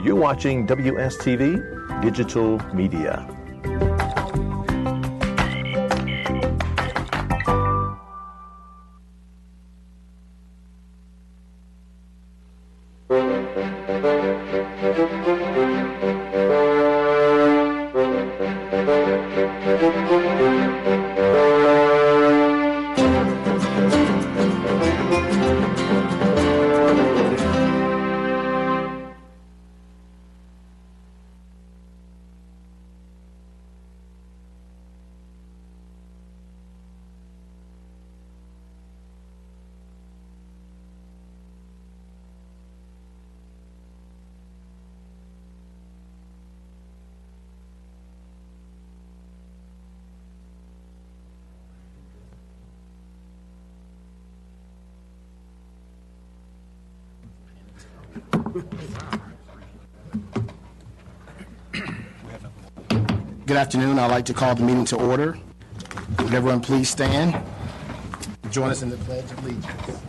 You're watching WSTV Digital Media. Good afternoon. I'd like to call the meeting to order. Would everyone please stand? Join us in the Pledge of Allegiance.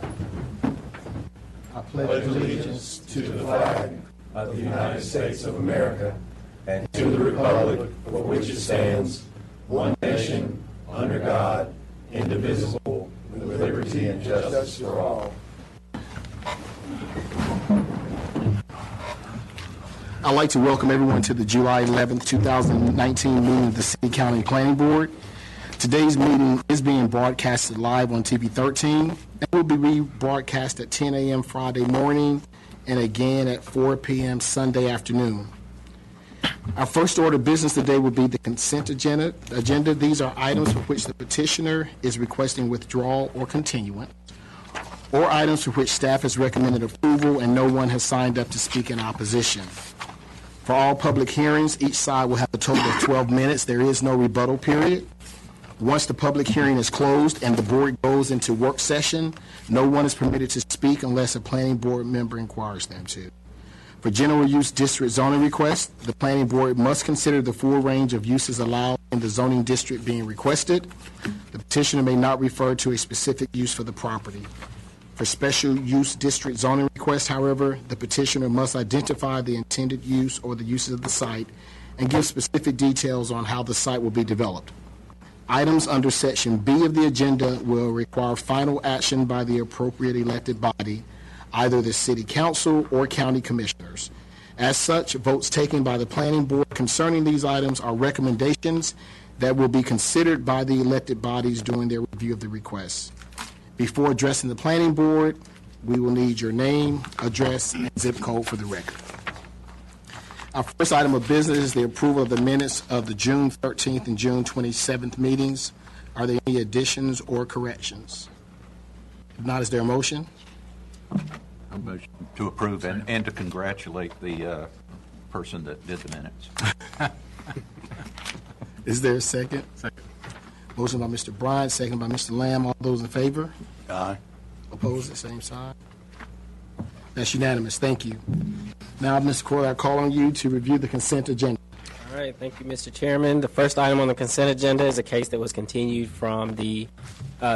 I pledge allegiance to the flag of the United States of America and to the republic for which it stands, one nation, under God, indivisible, with liberty and justice for all. I'd like to welcome everyone to the July 11th, 2019 meeting of the City County Planning Board. Today's meeting is being broadcasted live on TV 13 and will be rebroadcast at 10 a.m. Friday morning and again at 4 p.m. Sunday afternoon. Our first order of business today will be the consent agenda. These are items for which the petitioner is requesting withdrawal or continuance, or items for which staff has recommended approval and no one has signed up to speak in opposition. For all public hearings, each side will have a total of 12 minutes. There is no rebuttal period. Once the public hearing is closed and the board goes into work session, no one is permitted to speak unless a planning board member inquires them to. For general use district zoning requests, the planning board must consider the full range of uses allowed in the zoning district being requested. The petitioner may not refer to a specific use for the property. For special use district zoning requests, however, the petitioner must identify the intended use or the uses of the site and give specific details on how the site will be developed. Items under Section B of the agenda will require final action by the appropriate elected body, either the City Council or County Commissioners. As such, votes taken by the Planning Board concerning these items are recommendations that will be considered by the elected bodies during their review of the requests. Before addressing the Planning Board, we will need your name, address, and zip code for the record. Our first item of business is the approval of the minutes of the June 13th and June 27th meetings. Are there any additions or corrections? If not, is there a motion? A motion to approve and to congratulate the person that did the minutes. Is there a second? Second. Motion by Mr. Bryant, second by Mr. Lamb. All those in favor? Aye. Opposed, the same side? That's unanimous. Thank you. Now, Mr. Corley, I call on you to review the consent agenda. All right. Thank you, Mr. Chairman. The first item on the consent agenda is a case that was continued from the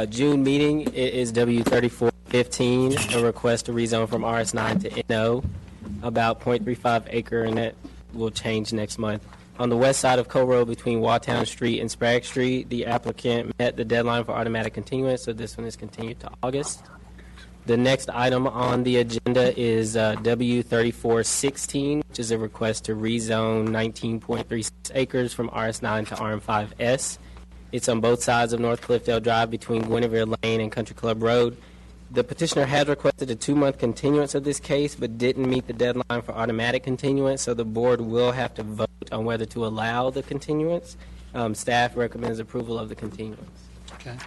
June meeting. It is W3415, a request to rezone from RS9 to NO, about 0.35 acre, and that will change next month. On the west side of Coe Road between Waughtown Street and Sprague Street, the applicant met the deadline for automatic continuance, so this one is continued to August. The next item on the agenda is W3416, which is a request to rezone 19.36 acres from RS9 to RM5S. It's on both sides of North Cliffdale Drive between Guinevere Lane and Country Club Road. The petitioner has requested a 2-month continuance of this case, but didn't meet the deadline for automatic continuance, so the board will have to vote on whether to allow the continuance. Staff recommends approval of the continuance. Okay.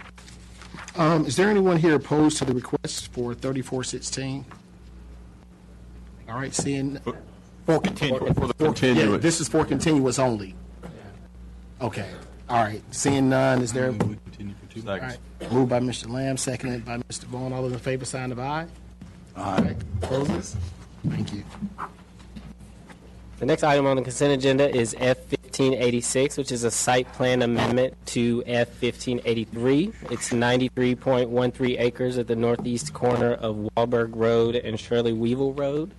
Is there anyone here opposed to the request for 3416? All right, seeing for continuance. Yeah, this is for continuance only. Okay. All right. Seeing none, is there? All right. Moved by Mr. Lamb, seconded by Mr. Vaughn. All those in favor, sign of aye. Aye. Right. Opposes? Thank you. The next item on the consent agenda is F1586, which is a site plan amendment to F1583. It's 93.13 acres at the northeast corner of Wahlberg Road and Shirley Weevil Road.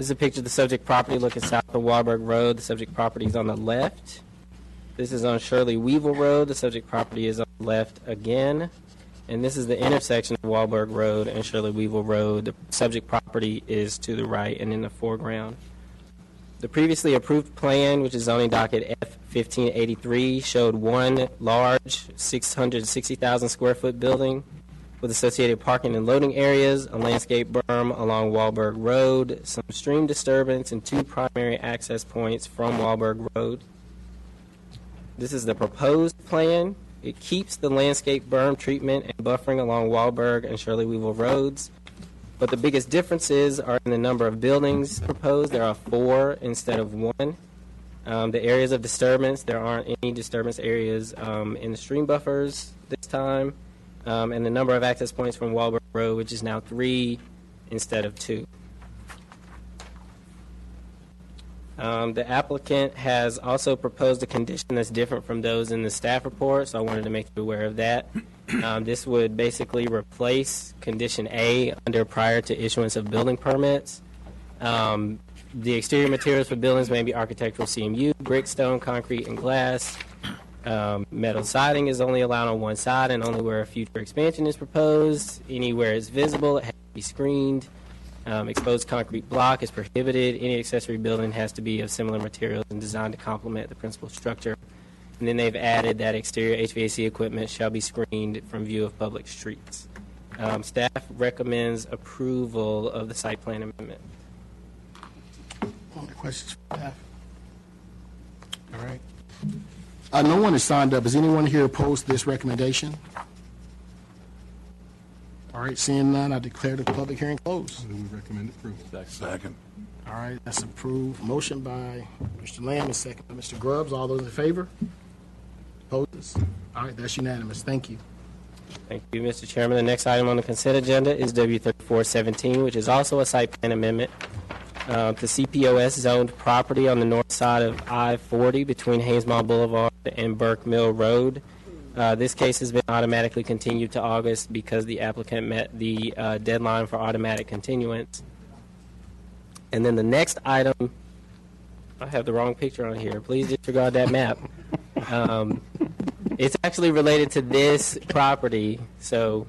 This is a picture of the subject property looking south of Warburg Road. The subject property is on the left. This is on Shirley Weevil Road. The subject property is on the left again. And this is the intersection of Warburg Road and Shirley Weevil Road. The subject property is to the right and in the foreground. The previously approved plan, which is zoning docket F1583, showed one large 660,000 square foot building with associated parking and loading areas, a landscape berm along Warburg Road, some stream disturbance, and two primary access points from Warburg Road. This is the proposed plan. It keeps the landscape berm treatment and buffering along Warburg and Shirley Weevil Roads. But the biggest differences are in the number of buildings proposed. There are 4 instead of 1. The areas of disturbance, there aren't any disturbance areas in the stream buffers this time. And the number of access points from Warburg Road, which is now 3 instead of 2. The applicant has also proposed a condition that's different from those in the staff report, so I wanted to make you aware of that. This would basically replace condition A under prior to issuance of building permits. The exterior materials for buildings may be architectural CMU, brick, stone, concrete, and glass. Metal siding is only allowed on one side and only where a future expansion is proposed. Anywhere it's visible, it has to be screened. Exposed concrete block is prohibited. Any accessory building has to be of similar materials and designed to complement the principal structure. And then they've added that exterior HVAC equipment shall be screened from view of public streets. Staff recommends approval of the site plan amendment. Any questions for staff? All right. No one has signed up. Is anyone here opposed to this recommendation? All right, seeing none, I declare the public hearing closed. We recommend approval. Second. All right, that's approved. Motion by Mr. Lamb and second by Mr. Grubbs. All those in favor? Opposes? All right, that's unanimous. Thank you. Thank you, Mr. Chairman. The next item on the consent agenda is W3417, which is also a site plan amendment to CPOS zoned property on the north side of I-40 between Haynesmont Boulevard and Burke Mill Road. This case has been automatically continued to August because the applicant met the deadline for automatic continuance. And then the next item, I have the wrong picture on here. Please disregard that map. It's actually related to this property, so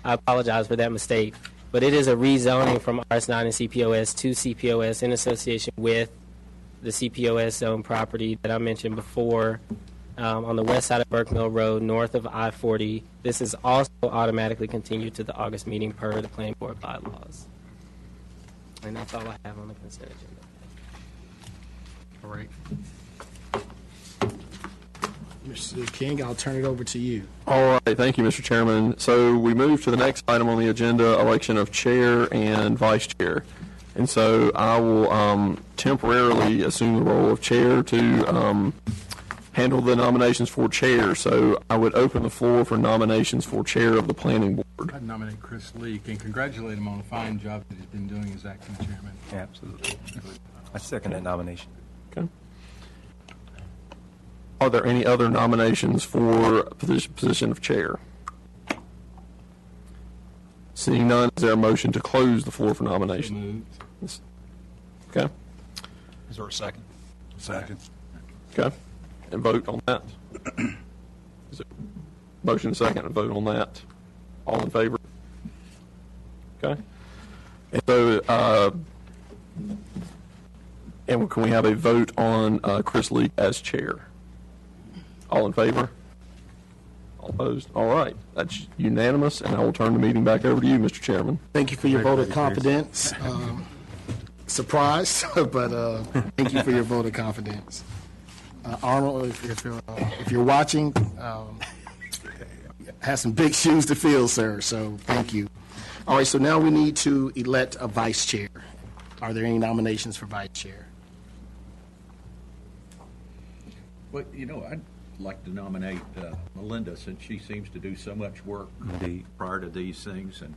I apologize for that mistake. But it is a rezoning from RS9 and CPOS to CPOS in association with the CPOS zone property that I mentioned before on the west side of Burke Mill Road, north of I-40. This is also automatically continued to the August meeting per the planning board bylaws. And that's all I have on the consent agenda. All right. Mr. King, I'll turn it over to you. All right, thank you, Mr. Chairman. So we move to the next item on the agenda, election of chair and vice chair. And so I will temporarily assume the role of chair to handle the nominations for chair. So I would open the floor for nominations for chair of the planning board. I'd nominate Chris Leak and congratulate him on the fine job that he's been doing as acting chairman. Absolutely. I second that nomination. Okay. Are there any other nominations for position of chair? Seeing none, is there a motion to close the floor for nomination? Moved. Okay. Is there a second? Second. Okay. And vote on that. Is it motion second and vote on that? All in favor? Okay. And so, and can we have a vote on Chris Leak as chair? All in favor? All opposed? All right. That's unanimous, and I will turn the meeting back over to you, Mr. Chairman. Thank you for your vote of confidence. Surprised, but thank you for your vote of confidence. Arnold, if you're watching, have some big shoes to fill, sir, so thank you. All right, so now we need to elect a vice chair. Are there any nominations for vice chair? Well, you know, I'd like to nominate Melinda, since she seems to do so much work Indeed. prior to these things and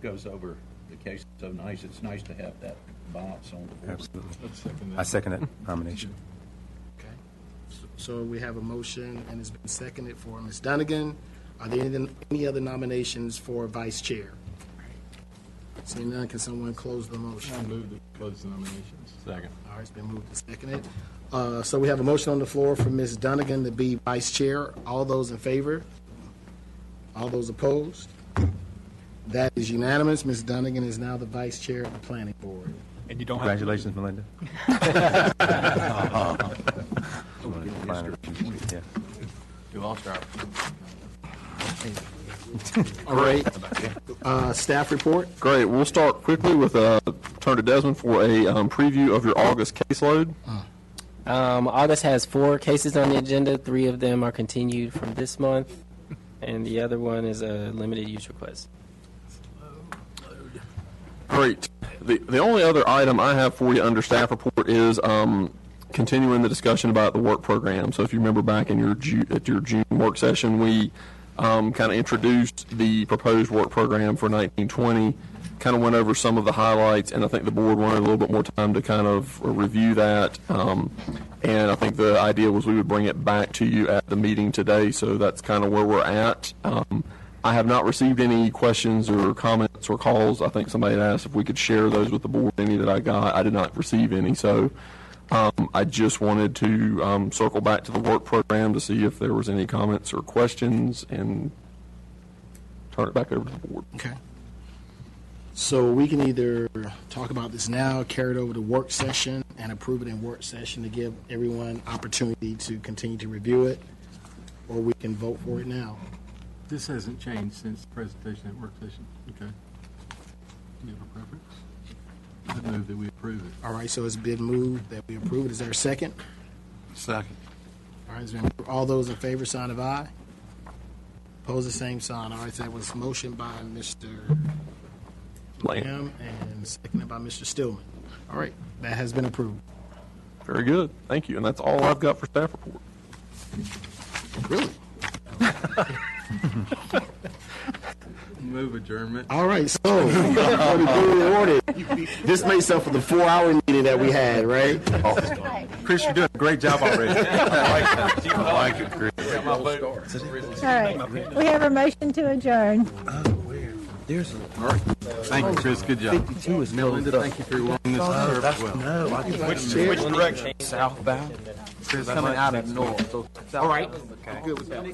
goes over the case so nice. It's nice to have that balance on the board. Absolutely. I second that nomination. Okay. So we have a motion, and it's been seconded for Ms. Dunnigan. Are there any other nominations for vice chair? Seeing none, can someone close the I motion? move to close the nominations. Second. All right, it's been moved and seconded. So we have a motion on the floor for Ms. Dunnigan to be vice chair. All those in favor? All those opposed? That is unanimous. Ms. Dunnigan is now the vice chair of the planning board. And you don't Congratulations, Melinda. Yeah. Do all start. All right. Staff report? Great. We'll start quickly with turn to Desmond for a preview of your August caseload. August has 4 cases on the agenda. 3 of them are continued from this month, and the other one is a limited use request. Great. The only other item I have for you under staff report is continuing the discussion about the work program. So if you remember back in your June work session, we kind of introduced the proposed work program for 1920, kind of went over some of the highlights, and I think the board wanted a little bit more time to kind of review that. And I think the idea was we would bring it back to you at the meeting today, so that's kind of where we're at. I have not received any questions or comments or calls. I think somebody had asked if we could share those with the board, any that I got. I did not receive any, so I just wanted to circle back to the work program to see if there was any comments or questions and turn it back over to the board. Okay. So we can either talk about this now, carry it over to work session, and approve it in work session to give everyone opportunity to continue to review it, or we can vote for it now. This hasn't changed since the presentation at work session. Okay. Do you have a preference? I move that we approve it. All right, so it's been moved that we approve it. Is there a second? Second. All right, all those in favor, sign of aye. Opposed, the same sign. All right, so that was motion by Mr. Lamb and seconded by Mr. Stillman. All right, that has been approved. Very good. Thank you. And that's all I've got for staff report. Really? Move adjournment. All right, so for the duly ordered, this makes up for the 4-hour meeting that we had, right? Chris, you're doing a great job already. I like it, Chris. All right, we have a motion to adjourn. Thank you, Chris. Good job. 52 is Melinda, thank you for your willingness to serve as well. Which direction? Southbound. Chris, coming out of north. All right. Good with that.